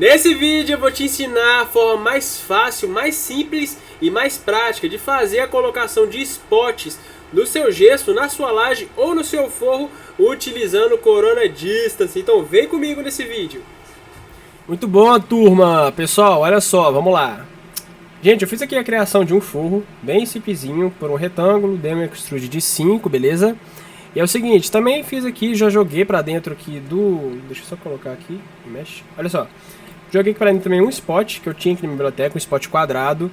Nesse vídeo eu vou te ensinar a forma mais fácil, mais simples e mais prática de fazer a colocação de spots no seu gesso, na sua laje ou no seu forro utilizando o Corona Distance. Então vem comigo nesse vídeo. Muito bom, turma! Pessoal, olha só, vamos lá. Gente, eu fiz aqui a criação de um forro bem simplesinho por um retângulo, dei um extrude de 5, beleza? E é o seguinte, também fiz aqui, já joguei pra dentro aqui do... Deixa eu só colocar aqui, mexe. Olha só. Joguei aqui pra dentro também um spot que eu tinha aqui na minha biblioteca, um spot quadrado.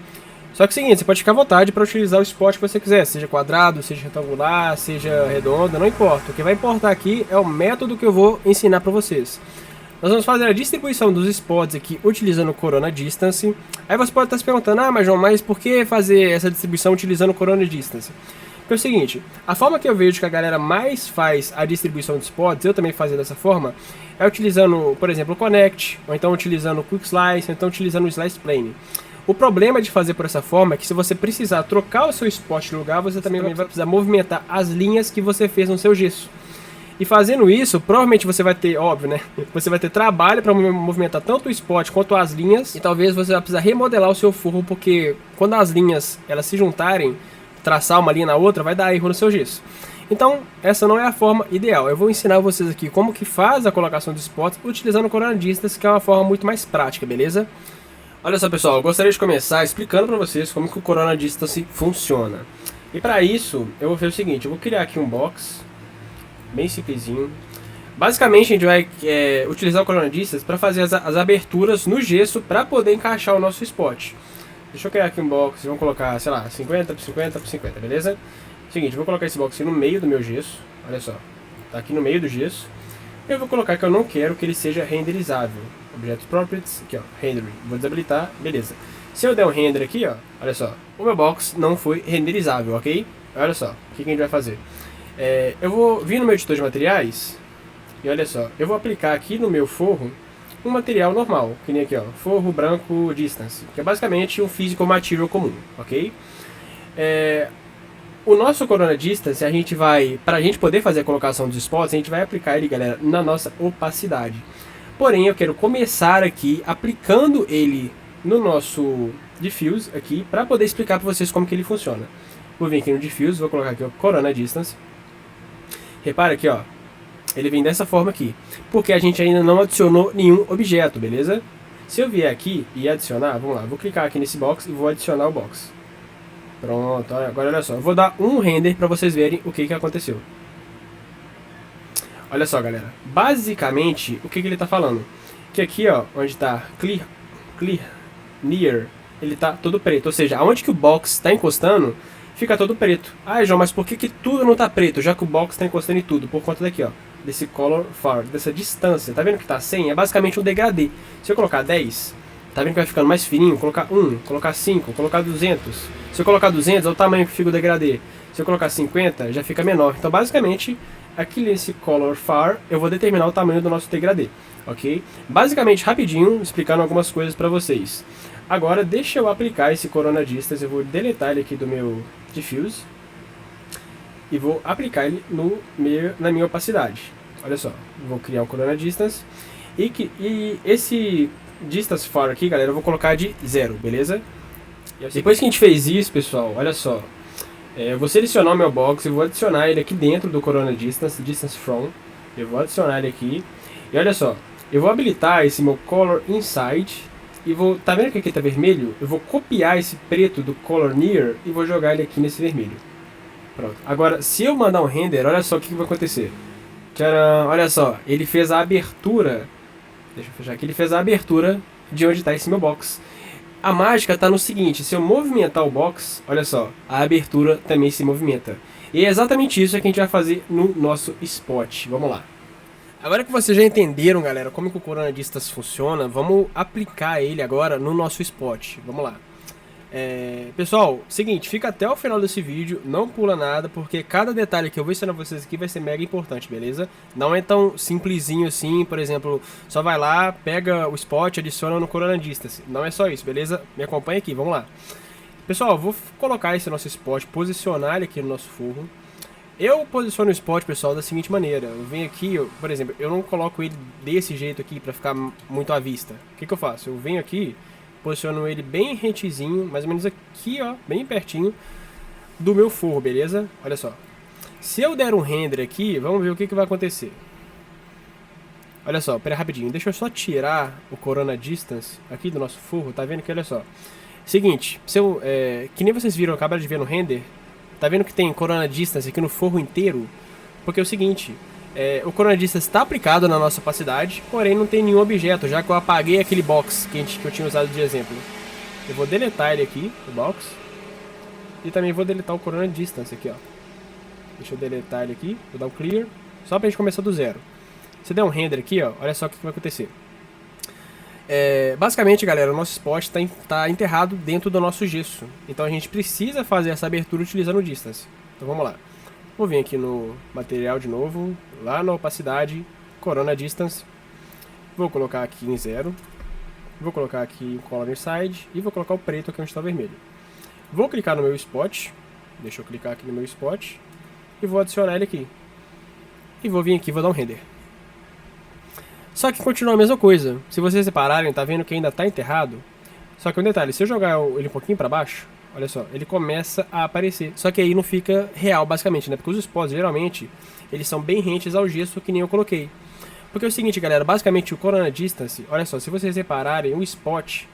Só que é o seguinte, você pode ficar à vontade para utilizar o spot que você quiser, seja quadrado, seja retangular, seja redondo, não importa. O que vai importar aqui é o método que eu vou ensinar para vocês. Nós vamos fazer a distribuição dos spots aqui utilizando o Corona Distance. Aí você pode estar se perguntando, ah, mas João, mas por que fazer essa distribuição utilizando o Corona Distance? Porque é o seguinte, a forma que eu vejo que a galera mais faz a distribuição de spots, eu também fazia dessa forma, é utilizando, por exemplo, o Connect, ou então utilizando o Quick Slice, ou então utilizando o Slice Plane. O problema de fazer por essa forma é que se você precisar trocar o seu spot de lugar, você também vai precisar movimentar as linhas que você fez no seu gesso. E fazendo isso, provavelmente você vai ter, óbvio, né? Você vai ter trabalho para movimentar tanto o spot quanto as linhas, e talvez você vai precisar remodelar o seu forro, porque quando as linhas elas se juntarem, traçar uma linha na outra, vai dar erro no seu gesso. Então, essa não é a forma ideal. Eu vou ensinar vocês aqui como que faz a colocação de spots utilizando o Corona Distance, que é uma forma muito mais prática, beleza? Olha só, pessoal, eu gostaria de começar explicando para vocês como que o Corona Distance funciona. E para isso, eu vou fazer o seguinte, eu vou criar aqui um box, bem simplesinho. Basicamente, a gente vai utilizar o Corona Distance para fazer as aberturas no gesso para poder encaixar o nosso spot. Deixa eu criar aqui um box, vamos colocar, sei lá, 50 por 50 por 50, beleza? Seguinte, eu vou colocar esse box aqui no meio do meu gesso, olha só, tá aqui no meio do gesso. Eu vou colocar que eu não quero que ele seja renderizável. Objetos Properties, aqui ó, Rendering, vou desabilitar, beleza. Se eu der um render aqui, ó, olha só, o meu box não foi renderizável, ok? Olha só, o que a gente vai fazer? Eu vou vir no meu editor de materiais, e olha só, eu vou aplicar aqui no meu forro um material normal, que nem aqui ó, forro branco distance, que é basicamente um physical material comum, ok? O nosso Corona Distance, a gente vai, para a gente poder fazer a colocação dos spots, a gente vai aplicar ele, galera, na nossa opacidade. Porém, eu quero começar aqui aplicando ele no nosso diffuse aqui, para poder explicar para vocês como que ele funciona. Vou vir aqui no diffuse, vou colocar aqui o Corona Distance. Repara aqui ó, ele vem dessa forma aqui, porque a gente ainda não adicionou nenhum objeto, beleza? Se eu vier aqui e adicionar, vamos lá, vou clicar aqui nesse box e vou adicionar o box. Pronto, agora olha só, eu vou dar um render para vocês verem o que aconteceu. Olha só, galera, basicamente, o que ele está falando? Que aqui, ó, onde está clear, near, ele está todo preto, ou seja, aonde que o box está encostando, fica todo preto. Ah, João, mas por que tudo não está preto, já que o box está encostando em tudo? Por conta daqui, ó, desse color far, dessa distância, tá vendo que está 100? É basicamente um degradê. Se eu colocar 10, tá vendo que vai ficando mais fininho? Colocar 1, colocar 5, colocar 200. Se eu colocar 200, é o tamanho que fica o degradê. Se eu colocar 50, já fica menor. Então, basicamente, aqui nesse color far, eu vou determinar o tamanho do nosso degradê, ok? Basicamente, rapidinho, explicando algumas coisas para vocês. Agora, deixa eu aplicar esse Corona Distance, eu vou deletar ele aqui do meu diffuse e vou aplicar ele na minha opacidade. Olha só, vou criar um Corona Distance e esse Distance Far aqui, galera, eu vou colocar de 0, beleza? Depois que a gente fez isso, pessoal, olha só, eu vou selecionar o meu box e vou adicionar ele aqui dentro do Corona Distance, Distance From. Eu vou adicionar ele aqui. E olha só, eu vou habilitar esse meu Color Inside. E vou, tá vendo que aqui tá vermelho? Eu vou copiar esse preto do Color Near e vou jogar ele aqui nesse vermelho. Pronto. Agora, se eu mandar um render, olha só o que vai acontecer. Tcharam, olha só, ele fez a abertura. Deixa eu fechar aqui. Ele fez a abertura de onde está esse meu box. A mágica está no seguinte, se eu movimentar o box, olha só, a abertura também se movimenta. E é exatamente isso que a gente vai fazer no nosso spot. Vamos lá. Agora que vocês já entenderam, galera, como que o Corona Distance funciona, vamos aplicar ele agora no nosso spot. Vamos lá. Pessoal, seguinte, fica até o final desse vídeo, não pula nada, porque cada detalhe que eu vou ensinar vocês aqui vai ser mega importante, beleza? Não é tão simplesinho assim, por exemplo, só vai lá, pega o spot, adiciona no Corona Distance. Não é só isso, beleza? Me acompanha aqui, vamos lá. Pessoal, eu vou colocar esse nosso spot, posicionar ele aqui no nosso forro. Eu posiciono o spot, pessoal, da seguinte maneira. Eu venho aqui, por exemplo, eu não coloco ele desse jeito aqui pra ficar muito à vista. O que eu faço? Eu venho aqui, posiciono ele bem rentezinho, mais ou menos aqui, ó, bem pertinho do meu forro, beleza? Olha só. Se eu der um render aqui, vamos ver o que vai acontecer. Olha só, pera rapidinho, deixa eu só tirar o Corona Distance aqui do nosso forro, tá vendo que, olha só. Seguinte, se eu, que nem vocês viram, acabaram de ver no render, tá vendo que tem Corona Distance aqui no forro inteiro? Porque é o seguinte, o Corona Distance está aplicado na nossa opacidade, porém não tem nenhum objeto, já que eu apaguei aquele box que eu tinha usado de exemplo. Eu vou deletar ele aqui, o box, e também vou deletar o Corona Distance aqui, ó. Deixa eu deletar ele aqui, vou dar um clear, só pra gente começar do zero. Se der um render aqui, ó, olha só o que vai acontecer. Basicamente, galera, o nosso spot tá enterrado dentro do nosso gesso. Então a gente precisa fazer essa abertura utilizando o distance. Então vamos lá. Vou vir aqui no material de novo, lá na opacidade, Corona Distance. Vou colocar aqui em 0. Vou colocar aqui o Color Inside e vou colocar o preto aqui onde está o vermelho. Vou clicar no meu spot. Deixa eu clicar aqui no meu spot. E vou adicionar ele aqui. E vou vir aqui e vou dar um render. Só que continua a mesma coisa. Se vocês separarem, tá vendo que ainda tá enterrado? Só que um detalhe, se eu jogar ele um pouquinho pra baixo, olha só, ele começa a aparecer. Só que aí não fica real, basicamente, né? Porque os spots, geralmente, eles são bem rentes ao gesso, que nem eu coloquei. Porque é o seguinte, galera, basicamente o Corona Distance, olha só, se vocês repararem, o spot,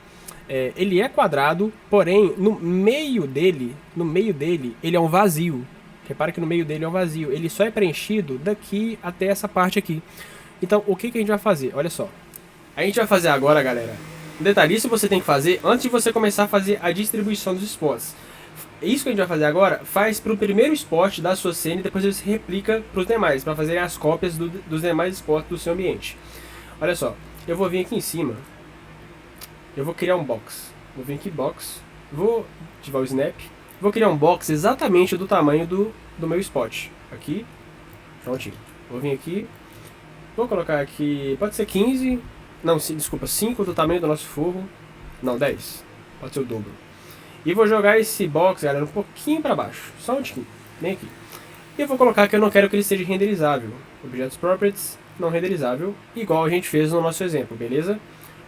ele é quadrado, porém, no meio dele, ele é um vazio. Repara que no meio dele é um vazio. Ele só é preenchido daqui até essa parte aqui. Então, o que a gente vai fazer? Olha só. A gente vai fazer agora, galera. Um detalhe, isso você tem que fazer antes de você começar a fazer a distribuição dos spots. Isso que a gente vai fazer agora, faz para o primeiro spot da sua cena e depois você replica para os demais, para fazer as cópias dos demais spots do seu ambiente. Olha só, eu vou vir aqui em cima. Eu vou criar um box. Vou vir aqui, box. Vou ativar o snap. Vou criar um box exatamente do tamanho do meu spot. Aqui, prontinho. Vou vir aqui, vou colocar aqui, pode ser 15, não, desculpa, 5 do tamanho do nosso forro. Não, 10, pode ser o dobro. E vou jogar esse box, galera, um pouquinho para baixo, só um tiquinho, bem aqui. E eu vou colocar que eu não quero que ele seja renderizável. Objetos Properties, não renderizável, igual a gente fez no nosso exemplo, beleza?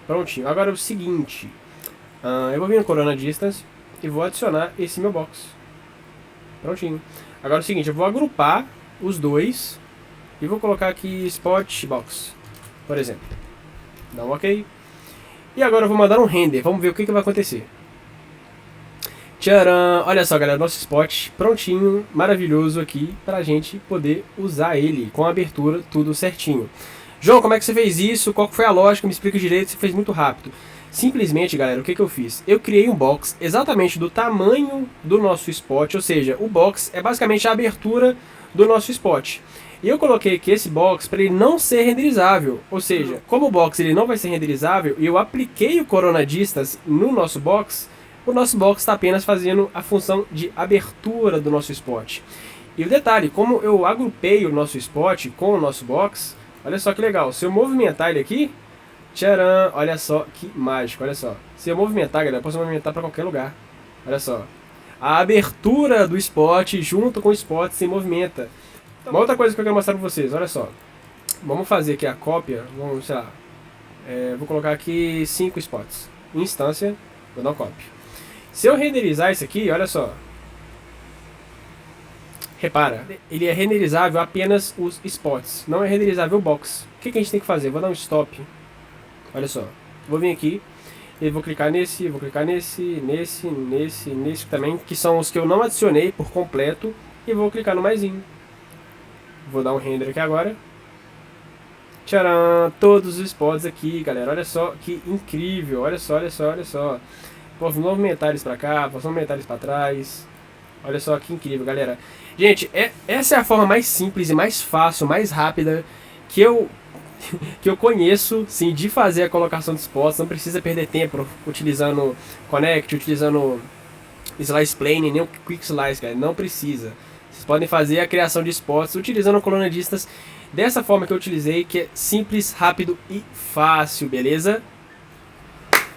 Prontinho. Agora é o seguinte, eu vou vir no Corona Distance e vou adicionar esse meu box. Prontinho. Agora é o seguinte, eu vou agrupar os dois e vou colocar aqui Spot Box, por exemplo. Dá um OK. E agora eu vou mandar um render. Vamos ver o que vai acontecer. Tcharam! Olha só, galera, nosso spot prontinho, maravilhoso aqui pra gente poder usar ele com a abertura, tudo certinho. João, como é que você fez isso? Qual foi a lógica? Me explica direito, você fez muito rápido. Simplesmente, galera, o que eu fiz? Eu criei um box exatamente do tamanho do nosso spot, ou seja, o box é basicamente a abertura do nosso spot. E eu coloquei aqui esse box para ele não ser renderizável, ou seja, como o box ele não vai ser renderizável e eu apliquei o Corona Distance no nosso box, o nosso box está apenas fazendo a função de abertura do nosso spot. E o detalhe, como eu agrupei o nosso spot com o nosso box, olha só que legal, se eu movimentar ele aqui, tcharam, olha só que mágico, olha só. Se eu movimentar, galera, eu posso movimentar para qualquer lugar. Olha só. A abertura do spot junto com o spot se movimenta. Uma outra coisa que eu quero mostrar para vocês, olha só. Vamos fazer aqui a cópia, vamos, sei lá, vou colocar aqui 5 spots. Instância, vou dar um copy. Se eu renderizar isso aqui, olha só. Repara, ele é renderizável apenas os spots, não é renderizável o box. O que a gente tem que fazer? Vou dar um stop. Olha só, vou vir aqui e vou clicar nesse, vou clicar nesse também, que são os que eu não adicionei por completo, e vou clicar no maisinho. Vou dar um render aqui agora. Tcharam! Todos os spots aqui, galera, olha só que incrível, olha só, olha só, olha só. Posso movimentar eles pra cá, posso movimentar eles pra trás. Olha só que incrível, galera. Gente, essa é a forma mais simples e mais fácil, mais rápida que eu conheço, sim, de fazer a colocação de spots. Não precisa perder tempo utilizando Connect, utilizando Slice Plane, nem o Quick Slice, cara. Não precisa. Vocês podem fazer a criação de spots utilizando o Corona Distance dessa forma que eu utilizei, que é simples, rápido e fácil, beleza?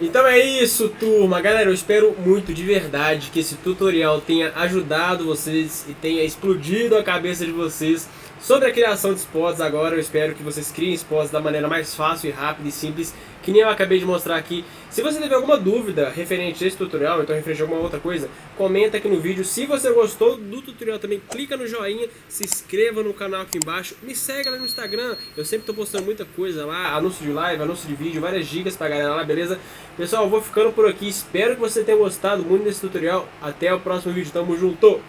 Então é isso, turma. Galera, eu espero muito de verdade que esse tutorial tenha ajudado vocês e tenha explodido a cabeça de vocês sobre a criação de spots. Agora eu espero que vocês criem spots da maneira mais fácil e rápida e simples, que nem eu acabei de mostrar aqui. Se você tiver alguma dúvida referente a esse tutorial, então referente a alguma outra coisa, comenta aqui no vídeo. Se você gostou do tutorial também, clica no joinha, se inscreva no canal aqui embaixo, me segue lá no Instagram, eu sempre tô postando muita coisa lá, anúncio de live, anúncio de vídeo, várias dicas pra galera lá, beleza? Pessoal, eu vou ficando por aqui, espero que você tenha gostado muito desse tutorial, até o próximo vídeo, tamo junto!